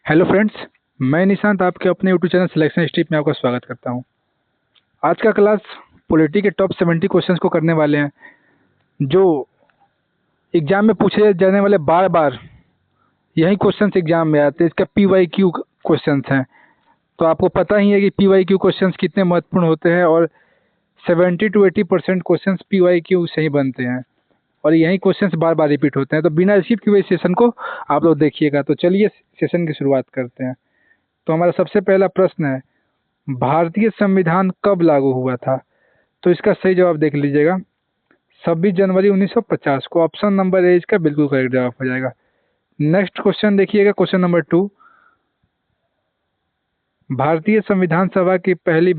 Hello friends, मैं निशांत आपके अपने यूट्यूब चैनल सिलेक्शन स्ट्रीप में आपका स्वागत करता हूं। आज का क्लास पॉलिटी के टॉप 70 क्वेश्चंस को करने वाले हैं, जो एग्जाम में पूछे जाने वाले बार बार यही क्वेश्चंस एग्जाम में आते हैं। इसका PYQ क्वेश्चंस हैं। तो आपको पता ही है कि PYQ क्वेश्चंस कितने महत्वपूर्ण होते हैं और 70 to 80% क्वेश्चंस PYQ से ही बनते हैं और यही क्वेश्चंस बार बार रिपीट होते हैं। तो बिना स्किप किए इस सेशन को आप लोग देखिएगा। तो चलिए सेशन की शुरुआत करते हैं। तो हमारा सबसे पहला प्रश्न है, भारतीय संविधान कब लागू हुआ था? तो इसका सही जवाब देख लीजिएगा, 26 जनवरी 1950 को। ऑप्शन नंबर ए इसका बिल्कुल करेक्ट जवाब हो जाएगा। नेक्स्ट क्वेश्चन देखिएगा, क्वेश्चन नंबर 2, भारतीय संविधान सभा की पहली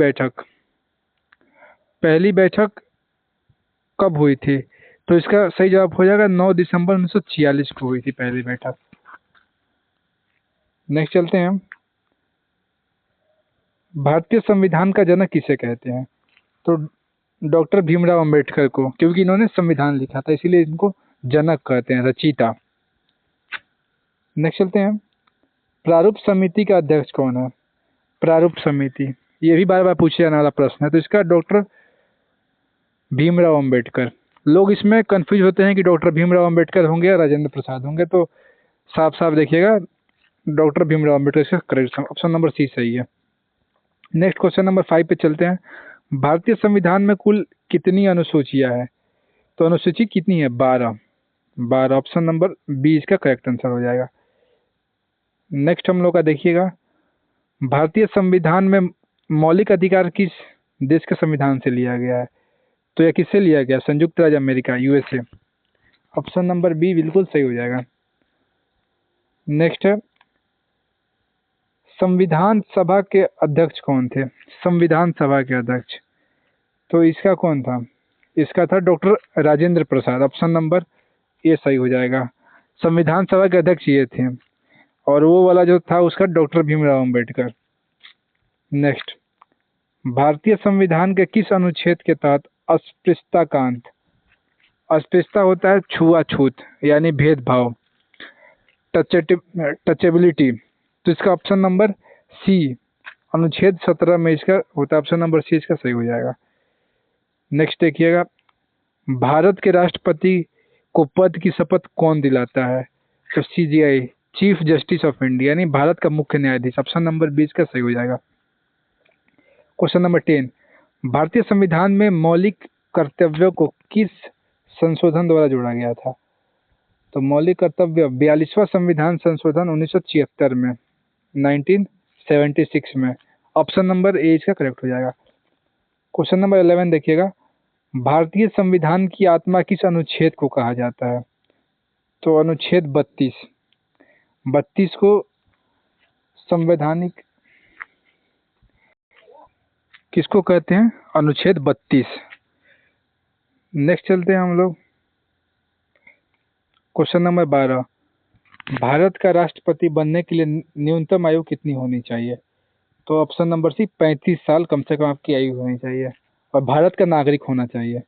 बैठक कब हुई थी? तो इसका सही जवाब हो जाएगा 9 दिसंबर 1946 को हुई थी पहली बैठक। नेक्स्ट चलते हैं, भारतीय संविधान का जनक किसे कहते हैं? तो डॉक्टर भीमराव अंबेडकर को, क्योंकि इन्होंने संविधान लिखा था इसीलिए इनको जनक कहते हैं, रचयिता। नेक्स्ट चलते हैं, प्रारूप समिति का अध्यक्ष कौन है? प्रारूप समिति, ये भी बार बार पूछे जाने वाला प्रश्न है। तो इसका डॉक्टर भीमराव अंबेडकर। लोग इसमें कंफ्यूज होते हैं कि डॉक्टर भीमराव अंबेडकर होंगे या राजेंद्र प्रसाद होंगे। तो साफ साफ देखिएगा, डॉक्टर भीमराव अंबेडकर इसका करेक्ट ऑप्शन नंबर सी सही है। नेक्स्ट क्वेश्चन नंबर 5 पे चलते हैं, भारतीय संविधान में कुल कितनी अनुसूचियां हैं? तो अनुसूची कितनी है? 12 ऑप्शन नंबर बी इसका करेक्ट आंसर हो जाएगा। नेक्स्ट हम लोग का देखिएगा, भारतीय संविधान में मौलिक अधिकार किस देश के संविधान से लिया गया है? तो यह किससे लिया गया? संयुक्त राज्य America, USA। Option number B बिल्कुल सही हो जाएगा। नेक्स्ट है, संविधान सभा के अध्यक्ष कौन थे? संविधान सभा के अध्यक्ष, तो इसका कौन था? इसका था doctor Rajendra Prasad. Option number A सही हो जाएगा। संविधान सभा के अध्यक्ष ये थे और वो वाला जो था उसका डॉक्टर भीमराव अंबेडकर। नेक्स्ट, भारतीय संविधान के किस अनुच्छेद के तहत अस्पृश्यता का अंत? अस्पृश्यता होता है छुआछूत यानी भेदभाव, टचेबिलिटी। तो इसका ऑप्शन नंबर सी, अनुच्छेद 17 में इसका होता है। ऑप्शन नंबर सी इसका सही हो जाएगा। नेक्स्ट देखिएगा, भारत के राष्ट्रपति को पद की शपथ कौन दिलाता है? तो CJI, chief justice of India, यानी भारत का मुख्य न्यायाधीश। ऑप्शन नंबर 20 का सही हो जाएगा। क्वेश्चन नंबर 10, भारतीय संविधान में मौलिक कर्तव्यों को किस संशोधन द्वारा जोड़ा गया था? तो मौलिक कर्तव्य 42वां संविधान संशोधन 1976 में, 1976 में। ऑप्शन नंबर ए इसका करेक्ट हो जाएगा। क्वेश्चन नंबर 11 देखिएगा, भारतीय संविधान की आत्मा किस अनुच्छेद को कहा जाता है? तो अनुच्छेद 32 को संवैधानिक किसको कहते हैं? अनुच्छेद 32। नेक्स्ट चलते हैं हम लोग, क्वेश्चन नंबर 12, भारत का राष्ट्रपति बनने के लिए न्यूनतम आयु कितनी होनी चाहिए? तो ऑप्शन नंबर सी, 35 साल कम से कम आपकी आयु होनी चाहिए और भारत का नागरिक होना चाहिए।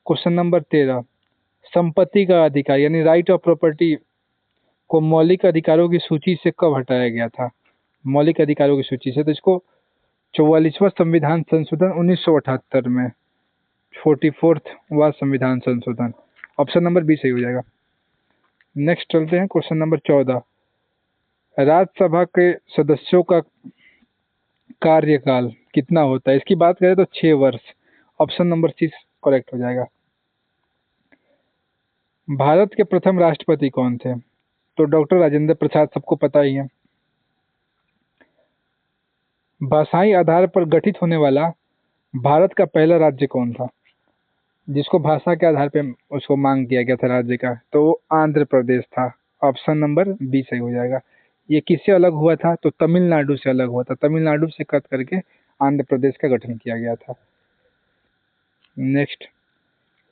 क्वेश्चन नंबर 13, संपत्ति का अधिकार यानी राइट ऑफ प्रॉपर्टी को मौलिक अधिकारों की सूची से कब हटाया गया था? मौलिक अधिकारों की सूची से। तो इसको 44वां संविधान संशोधन 1978 में, 44वां संविधान संशोधन। ऑप्शन नंबर बी सही हो जाएगा। नेक्स्ट चलते हैं, क्वेश्चन नंबर 14, राज्यसभा के सदस्यों का कार्यकाल कितना होता है? इसकी बात करें तो 6 वर्ष। ऑप्शन नंबर सी करेक्ट हो जाएगा। भारत के प्रथम राष्ट्रपति कौन थे? तो डॉक्टर राजेंद्र प्रसाद, सबको पता ही है। भाषाई आधार पर गठित होने वाला भारत का पहला राज्य कौन था, जिसको भाषा के आधार पे उसको मांग किया गया था राज्य का? तो वो आंध्र प्रदेश था। ऑप्शन नंबर बी सही हो जाएगा। ये किससे अलग हुआ था? तो तमिलनाडु से अलग हुआ था। तमिलनाडु से कट करके आंध्र प्रदेश का गठन किया गया था। नेक्स्ट,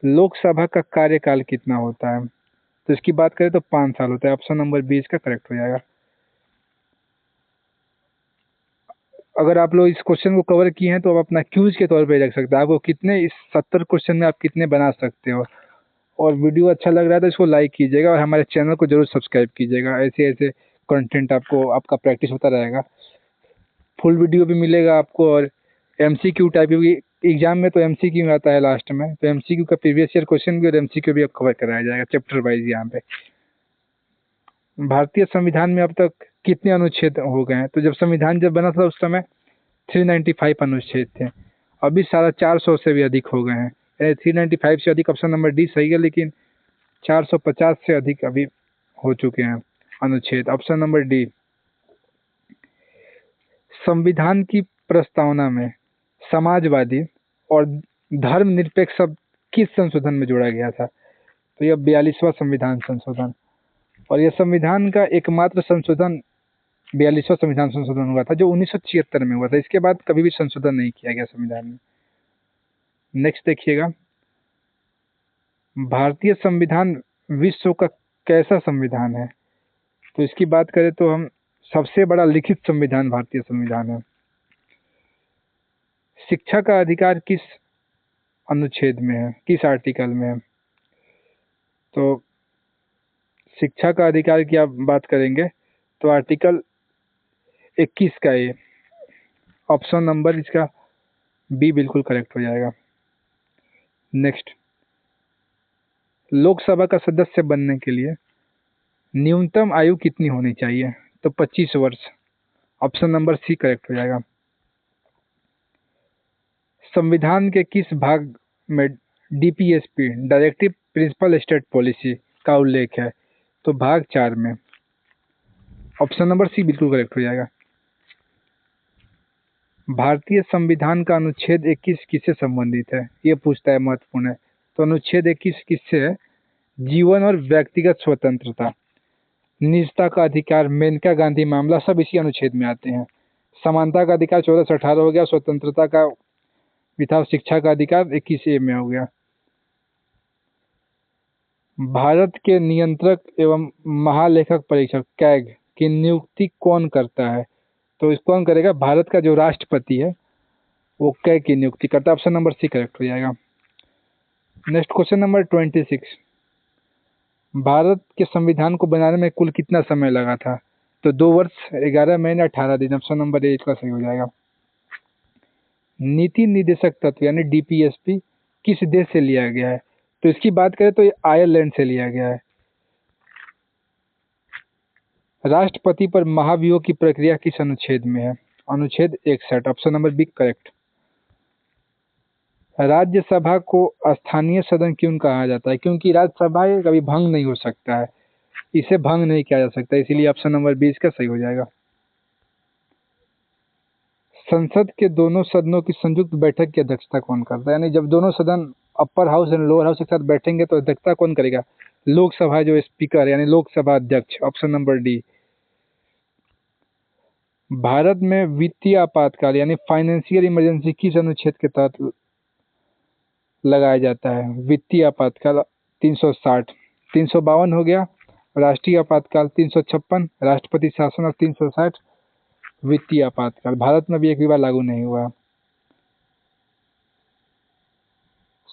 लोकसभा का कार्यकाल कितना होता है? तो इसकी बात करें तो 5 साल होता है। ऑप्शन नंबर बी इसका करेक्ट हो जाएगा। अगर आप लोग इस क्वेश्चन को कवर किए हैं तो आप अपना क्यूज के तौर पे रख सकते हैं। आपको कितने, इस 70 क्वेश्चन में आप कितने बना सकते हो। और वीडियो अच्छा लग रहा है तो इसको लाइक कीजिएगा और हमारे चैनल को जरूर सब्सक्राइब कीजिएगा ऐसे ऐसे कंटेंट आपको आपका प्रैक्टिस होता रहेगा। फुल वीडियो भी मिलेगा आपको और एमसीक्यू टाइप, क्योंकि एग्जाम में तो एमसीक्यू आता है लास्ट में, तो एमसीक्यू का प्रीवियस ईयर क्वेश्चन भी और एमसीक्यू भी अब कवर कराया जाएगा चैप्टर वाइज यहाँ पे। भारतीय संविधान में अब तक कितने अनुच्छेद हो गए हैं? तो जब संविधान जब बना था उस समय 395 अनुच्छेद थे, अभी 450 से भी अधिक हो गए हैं। 395 से अधिक ऑप्शन नंबर डी सही है, लेकिन 450 से अधिक अभी हो चुके हैं अनुच्छेद, ऑप्शन नंबर डी। संविधान की प्रस्तावना में समाजवादी और धर्मनिरपेक्ष शब्द किस संशोधन में जोड़ा गया था? तो यह 42वां संविधान संशोधन, और यह संविधान का एकमात्र संशोधन 42वां संविधान संशोधन हुआ था जो 1976 में हुआ था। इसके बाद कभी भी संशोधन नहीं किया गया संविधान में। नेक्स्ट देखिएगा, भारतीय संविधान विश्व का कैसा संविधान है? तो इसकी बात करें तो हम सबसे बड़ा लिखित संविधान भारतीय संविधान है। शिक्षा का अधिकार किस अनुच्छेद में है, किस आर्टिकल में है? तो शिक्षा का अधिकार की आप बात करेंगे तो आर्टिकल 21 का ये, ऑप्शन नंबर इसका बी बिल्कुल करेक्ट हो जाएगा। नेक्स्ट, लोकसभा का सदस्य बनने के लिए न्यूनतम आयु कितनी होनी चाहिए? तो 25 वर्ष, ऑप्शन नंबर सी करेक्ट हो जाएगा। संविधान के किस भाग में DPSP directive principle state policy का उल्लेख है? तो भाग 4 में, ऑप्शन नंबर सी बिल्कुल करेक्ट हो जाएगा। भारतीय संविधान का अनुच्छेद 21 किससे संबंधित है? ये पूछता है, महत्वपूर्ण है। तो अनुच्छेद 21 किससे है? जीवन और व्यक्तिगत स्वतंत्रता, निजता का अधिकार, मेनका गांधी मामला, सब इसी अनुच्छेद में आते हैं। समानता का अधिकार 14 से 18 हो गया, स्वतंत्रता का भी था, शिक्षा का अधिकार 21A में हो गया। भारत के नियंत्रक एवं महालेखक परीक्षक कैग की नियुक्ति कौन करता है? तो इस कौन करेगा? भारत का जो राष्ट्रपति है वो कैग की नियुक्ति करता है, ऑप्शन नंबर सी करेक्ट हो जाएगा। नेक्स्ट क्वेश्चन नंबर 26, भारत के संविधान को बनाने में कुल कितना समय लगा था? तो 2 वर्ष 11 महीने 18 दिन, ऑप्शन नंबर ए इसका सही हो जाएगा। नीति निर्देशक तत्व यानी डीपीएसपी किस देश से लिया गया है? तो इसकी बात करें तो ये आयरलैंड से लिया गया है। राष्ट्रपति पर महाभियोग की प्रक्रिया किस अनुच्छेद में है? अनुच्छेद 61, option number B correct. Rajya Sabha को स्थानीय सदन क्यों कहा जाता है? क्योंकि राज्यसभा कभी भंग नहीं हो सकता है, इसे भंग नहीं किया जा सकता, इसीलिए ऑप्शन नंबर बी इसका सही हो जाएगा। संसद के दोनों सदनों की संयुक्त बैठक की अध्यक्षता कौन करता है? यानी जब दोनों सदन अपर हाउस और लोअर हाउस के साथ बैठेंगे तो अध्यक्षता कौन करेगा? लोकसभा जो स्पीकर यानी लोकसभा अध्यक्ष, ऑप्शन नंबर डी। भारत में वित्तीय आपातकाल यानी फाइनेंशियल इमरजेंसी किस अनुच्छेद के तहत लगाया जाता है? वित्तीय आपातकाल 360, 352 हो गया, राष्ट्रीय आपातकाल 356, राष्ट्रपति शासन और 360 वित्तीय आपातकाल। भारत में भी एक भी बार लागू नहीं हुआ।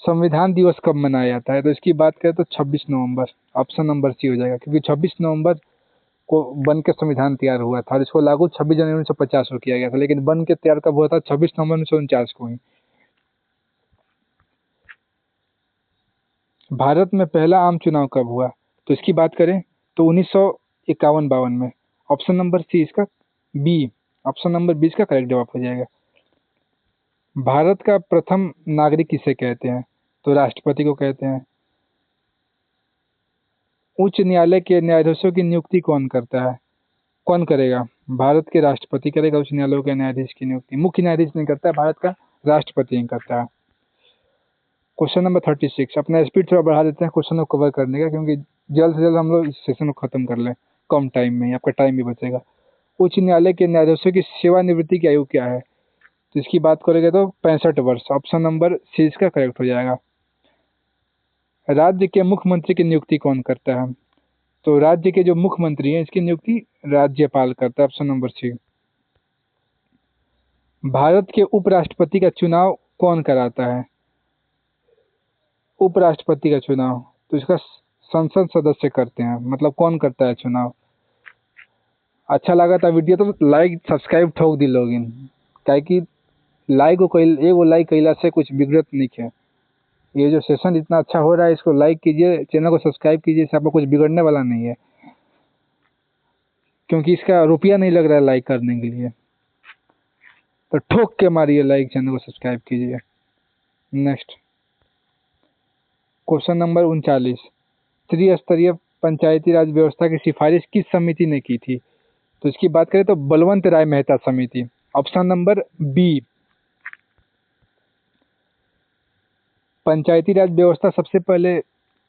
संविधान दिवस कब मनाया जाता है? तो इसकी बात करें तो 26 नवंबर, ऑप्शन नंबर सी हो जाएगा, क्योंकि 26 नवंबर को बन के संविधान तैयार हुआ था और इसको लागू 26 जनवरी 1950 को किया गया था, लेकिन बन के तैयार कब हुआ था? 26 नवंबर 1949 को ही। भारत में पहला आम चुनाव कब हुआ? तो इसकी बात करें तो 1951-52 में, ऑप्शन नंबर सी इसका बी, ऑप्शन नंबर 20 का करेक्ट जवाब हो जाएगा। भारत का प्रथम नागरिक किसे कहते हैं? तो राष्ट्रपति को कहते हैं। उच्च न्यायालय के न्यायाधीशों की नियुक्ति कौन करता है? कौन करेगा? भारत के राष्ट्रपति करेगा उच्च न्यायालयों के न्यायाधीश की नियुक्ति, मुख्य न्यायाधीश नहीं करता है, भारत का राष्ट्रपति ही करता है। क्वेश्चन नंबर 36, अपना स्पीड थोड़ा बढ़ा देते हैं क्वेश्चन को कवर करने का, क्योंकि जल्द से जल्द हम लोग इस सेशन को खत्म कर लें, कम टाइम में ही, आपका टाइम भी बचेगा। उच्च न्यायालय के न्यायाधीशों की सेवानिवृत्ति की आयु क्या है? तो इसकी बात करेंगे तो 65 वर्ष, ऑप्शन नंबर सी इसका करेक्ट हो जाएगा। राज्य के मुख्यमंत्री की नियुक्ति कौन करता है? तो राज्य के जो मुख्यमंत्री हैं इसकी नियुक्ति राज्यपाल करता है, ऑप्शन नंबर सी। भारत के उपराष्ट्रपति का चुनाव कौन कराता है? उपराष्ट्रपति का चुनाव तो इसका संसद सदस्य करते हैं, मतलब कौन करता है चुनाव? अच्छा लगा था वीडियो तो लाइक सब्सक्राइब ठोक दी लोगिन, काहे कि लाइक को कइल एगो लाइक कइला से कुछ बिगड़त नहीं है। ये जो सेशन इतना अच्छा हो रहा है इसको लाइक कीजिए, चैनल को सब्सक्राइब कीजिए, इससे आपको कुछ बिगड़ने वाला नहीं है, क्योंकि इसका रुपया नहीं लग रहा है लाइक करने के लिए। तो ठोक के मारिए लाइक, चैनल को सब्सक्राइब कीजिए। नेक्स्ट क्वेश्चन नंबर 39, त्रिस्तरीय पंचायती राज व्यवस्था की सिफारिश किस समिति ने की थी? तो इसकी बात करें तो बलवंत राय मेहता समिति। Option number B. Panchayati Raj व्यवस्था सबसे पहले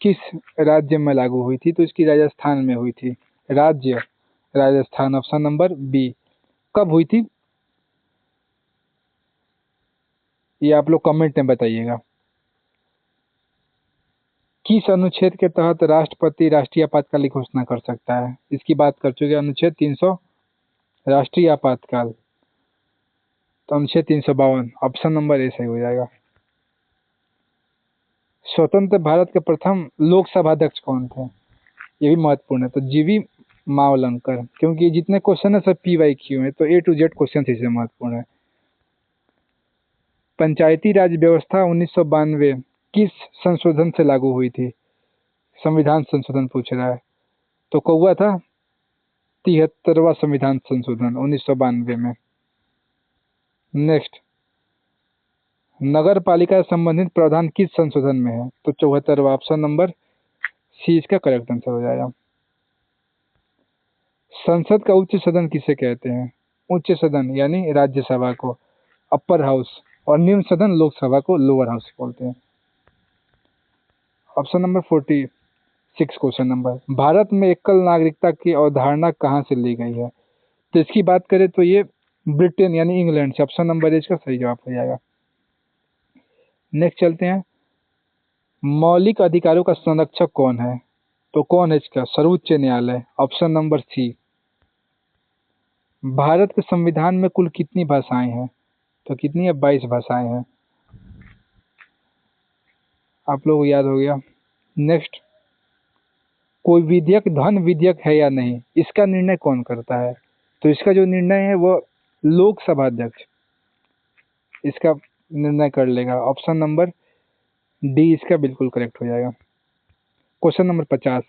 किस राज्य में लागू हुई थी? तो इसकी राजस्थान में हुई थी। राज्य राजस्थान, ऑप्शन नंबर बी। कब हुई थी ये आप लोग कमेंट में बताइएगा। किस अनुच्छेद के तहत राष्ट्रपति राष्ट्रीय आपातकाल की घोषणा कर सकता है? इसकी बात कर चुके हैं, अनुच्छेद 300 राष्ट्रीय आपातकाल। तो अनुच्छेद 352, ऑप्शन नंबर ए सही हो जाएगा। स्वतंत्र भारत के प्रथम लोकसभा अध्यक्ष कौन थे? ये भी महत्वपूर्ण है। तो जीवी मावलंकर, क्योंकि जितने क्वेश्चन है सब PYQ है, तो A to Z क्वेश्चन इससे महत्वपूर्ण है। पंचायती राज व्यवस्था 1992 किस संशोधन से लागू हुई थी? संविधान संशोधन पूछ रहा है, तो कौआ था 73वां संविधान संशोधन 1992 में। नेक्स्ट, नगर पालिका से संबंधित प्रावधान किस संशोधन में है? तो 74वां, ऑप्शन नंबर सी इसका करेक्ट आंसर हो जाएगा। संसद का उच्च सदन किसे कहते हैं? उच्च सदन यानी राज्यसभा को अपर हाउस, और निम्न सदन लोकसभा को लोअर हाउस बोलते हैं। Option number 46 question number, Bharat में एकल नागरिकता की अवधारणा कहाँ से ली गई है? तो इसकी बात करें तो ये ब्रिटेन यानी इंग्लैंड से। ऑप्शन नंबर इसका सही जवाब हो जाएगा। नेक्स्ट चलते हैं, मौलिक अधिकारों का संरक्षक कौन है? तो कौन है इसका? सर्वोच्च न्यायालय, ऑप्शन नंबर सी। भारत के संविधान में कुल कितनी भाषाएं हैं? तो कितनी है? 22 भाषाएं हैं। आप लोगों को याद हो गया। नेक्स्ट, कोई विधेयक धन विधेयक है या नहीं, इसका निर्णय कौन करता है? तो इसका जो निर्णय है वो लोकसभा अध्यक्ष इसका निर्णय कर लेगा। ऑप्शन नंबर डी इसका बिल्कुल करेक्ट हो जाएगा। क्वेश्चन नंबर 50,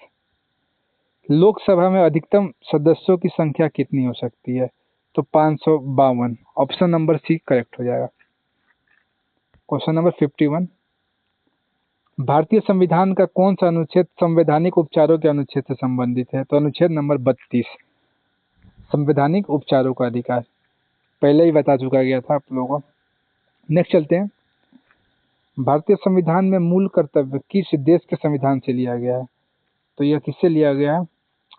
लोकसभा में अधिकतम सदस्यों की संख्या कितनी हो सकती है? तो 552, ऑप्शन नंबर सी करेक्ट हो जाएगा। क्वेश्चन नंबर 51, भारतीय संविधान का कौन सा अनुच्छेद संवैधानिक उपचारों के अनुच्छेद से संबंधित है? तो अनुच्छेद नंबर 32, संवैधानिक उपचारों का अधिकार, पहले ही बता चुका गया था आप लोगों को। नेक्स्ट चलते हैं, भारतीय संविधान में मूल कर्तव्य किस देश के संविधान से लिया गया है? तो यह किससे लिया गया है?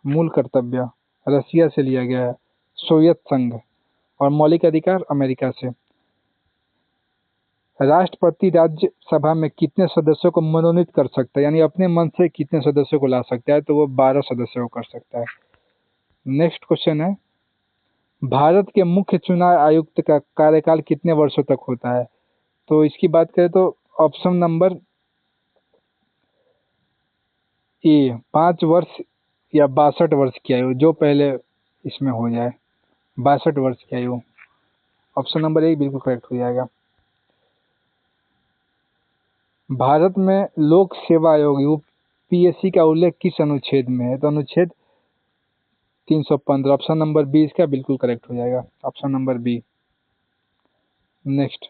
मूल कर्तव्य रसिया से लिया गया है, सोवियत संघ। और मौलिक अधिकार अमेरिका से। राष्ट्रपति राज्यसभा में कितने सदस्यों को मनोनीत कर सकता है, यानी अपने मन से कितने सदस्यों को ला सकता है? तो वो 12 सदस्यों को कर सकता है। नेक्स्ट क्वेश्चन है, भारत के मुख्य चुनाव आयुक्त का कार्यकाल कितने वर्षों तक होता है? तो इसकी बात करें तो ऑप्शन नंबर ए 5 वर्ष या 62 वर्ष की आयु, जो पहले इसमें हो जाए। 62 वर्ष की आयु, ऑप्शन नंबर ए बिल्कुल करेक्ट हो जाएगा। भारत में लोक सेवा आयोग UPSC का उल्लेख किस अनुच्छेद में है? तो अनुच्छेद 315, ऑप्शन नंबर बी इसका बिल्कुल करेक्ट हो जाएगा। Option number B. Next,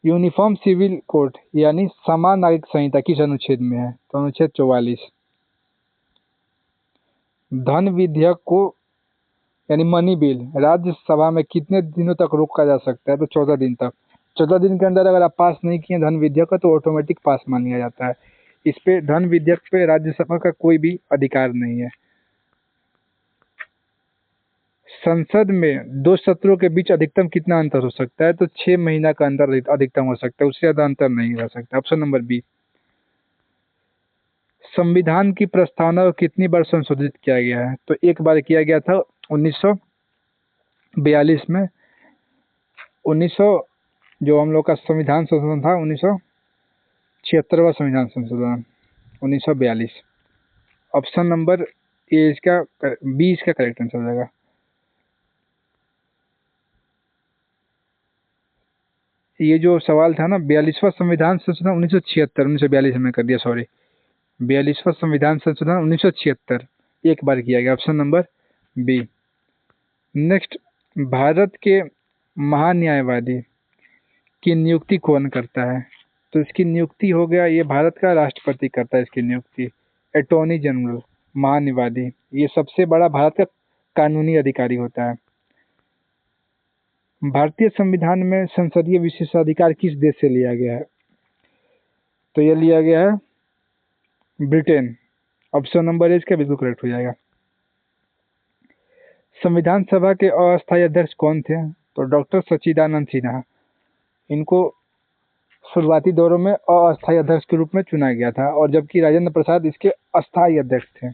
uniform civil code यानी समान नागरिक संहिता किस अनुच्छेद में है? तो अनुच्छेद 44। धन विधेयक को यानी मनी बिल राज्यसभा में कितने दिनों तक रोका जा सकता है? तो 14 दिन तक। 14 दिन के अंदर अगर आप पास नहीं किए धन विधेयक तो ऑटोमेटिक पास मान लिया जाता है। इस पे धन विधेयक पे राज्यसभा का कोई भी अधिकार नहीं है। संसद में दो सत्रों के बीच अधिकतम कितना अंतर हो सकता है? तो 6 महीना का अंतर अधिकतम हो सकता है, उससे ज्यादा अंतर नहीं रह सकता। Option number B. संविधान की प्रस्तावना को कितनी बार संशोधित किया गया है? तो एक बार किया गया था 1942 में। 1900 जो हम लोग का संविधान संशोधन था 1976वां संविधान संशोधन 1942। ऑप्शन नंबर ये इसका बी इसका करेक्ट आंसर हो जाएगा। ये जो सवाल था ना, 42वां संविधान संशोधन 1976, 1942 में कर दिया, सॉरी, 42वां संविधान संशोधन 1976 एक बार किया गया, option number B. Next, Bharat के महान्यायवादी की नियुक्ति कौन करता है? तो इसकी नियुक्ति हो गया, ये भारत का राष्ट्रपति करता है इसकी नियुक्ति। अटॉर्नी जनरल, महान्यायवादी, ये सबसे बड़ा भारत का कानूनी अधिकारी होता है। भारतीय संविधान में संसदीय विशेषाधिकार किस देश से लिया गया है? तो ये लिया गया है ब्रिटेन, ऑप्शन नंबर ए इसका बिल्कुल करेक्ट हो जाएगा। संविधान सभा के अस्थायी अध्यक्ष कौन थे? तो डॉक्टर सच्चिदानंद सिन्हा। इनको शुरुआती दौरों में अस्थायी अध्यक्ष के रूप में चुना गया था, और जबकि राजेंद्र प्रसाद इसके अस्थायी अध्यक्ष थे।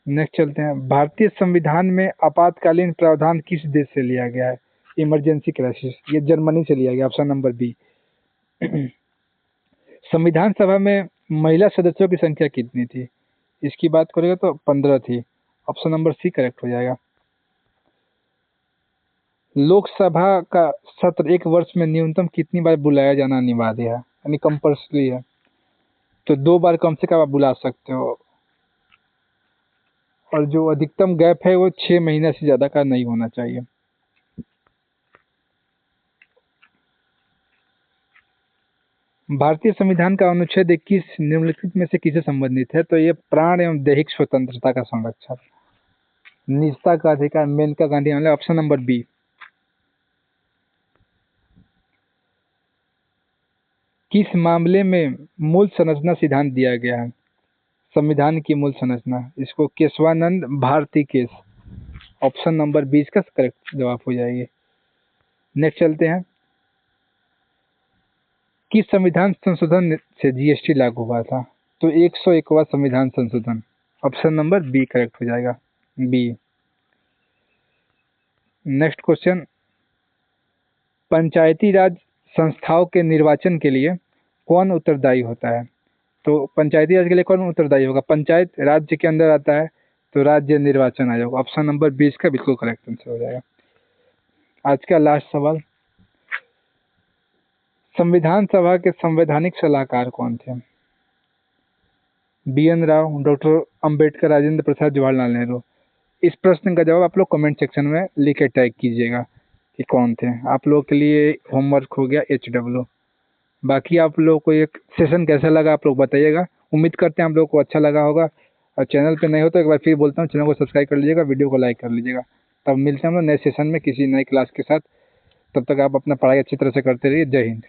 नेक्स्ट चलते हैं, भारतीय संविधान में आपातकालीन प्रावधान किस देश से लिया गया है? इमरजेंसी क्राइसिस, ये जर्मनी से लिया गया, ऑप्शन नंबर बी। संविधान सभा में महिला सदस्यों की संख्या कितनी थी? इसकी बात करेंगे तो 15 थी, ऑप्शन नंबर सी करेक्ट हो जाएगा। लोकसभा का सत्र एक वर्ष में न्यूनतम कितनी बार बुलाया जाना अनिवार्य है, यानी कंपल्सरी है? तो 2 बार कम से कम आप बुला सकते हो, और जो अधिकतम गैप है वो 6 महीने से ज़्यादा का नहीं होना चाहिए। भारतीय संविधान का अनुच्छेद 21 निम्नलिखित में से किससे संबंधित है? तो ये प्राण एवं दैहिक स्वतंत्रता का संरक्षण, निजता का अधिकार, Maneka Gandhi, option number B. किस मामले में मूल संरचना सिद्धांत दिया गया है? संविधान की मूल संरचना, इसको Kesavananda Bharati case, option number 20 का करेक्ट जवाब हो जाएगी। नेक्स्ट चलते हैं, किस संविधान संशोधन से जीएसटी लागू हुआ था? तो 101वां संविधान संशोधन, ऑप्शन नंबर बी करेक्ट हो जाएगा, बी। नेक्स्ट क्वेश्चन, पंचायती राज संस्थाओं के निर्वाचन के लिए कौन उत्तरदायी होता है? तो पंचायती राज के लिए कौन उत्तरदायी होगा? पंचायत राज्य के अंदर आता है, तो राज्य निर्वाचन आयोग, ऑप्शन नंबर 20 का बिल्कुल करेक्ट आंसर हो जाएगा। आज का लास्ट सवाल, संविधान सभा के संवैधानिक सलाहकार कौन थे? BN Rao, doctor Ambedkar, Rajendra Prasad, Jawaharlal Nehru. इस प्रश्न का जवाब आप लोग कमेंट सेक्शन में लिख के टैग कीजिएगा कि कौन थे। आप लोगों के लिए होमवर्क हो गया HW। बाकी आप लोगों को एक सेशन कैसा लगा आप लोग बताइएगा। उम्मीद करते हैं आप लोगों को अच्छा लगा होगा, और चैनल पे नहीं हो तो एक बार फिर बोलता हूँ, चैनल को सब्सक्राइब कर लीजिएगा, वीडियो को लाइक कर लीजिएगा। तब मिलते हैं हम लोग नए सेशन में किसी नई क्लास के साथ। तब तक आप अपना पढ़ाई अच्छी तरह से करते रहिए। जय हिंद।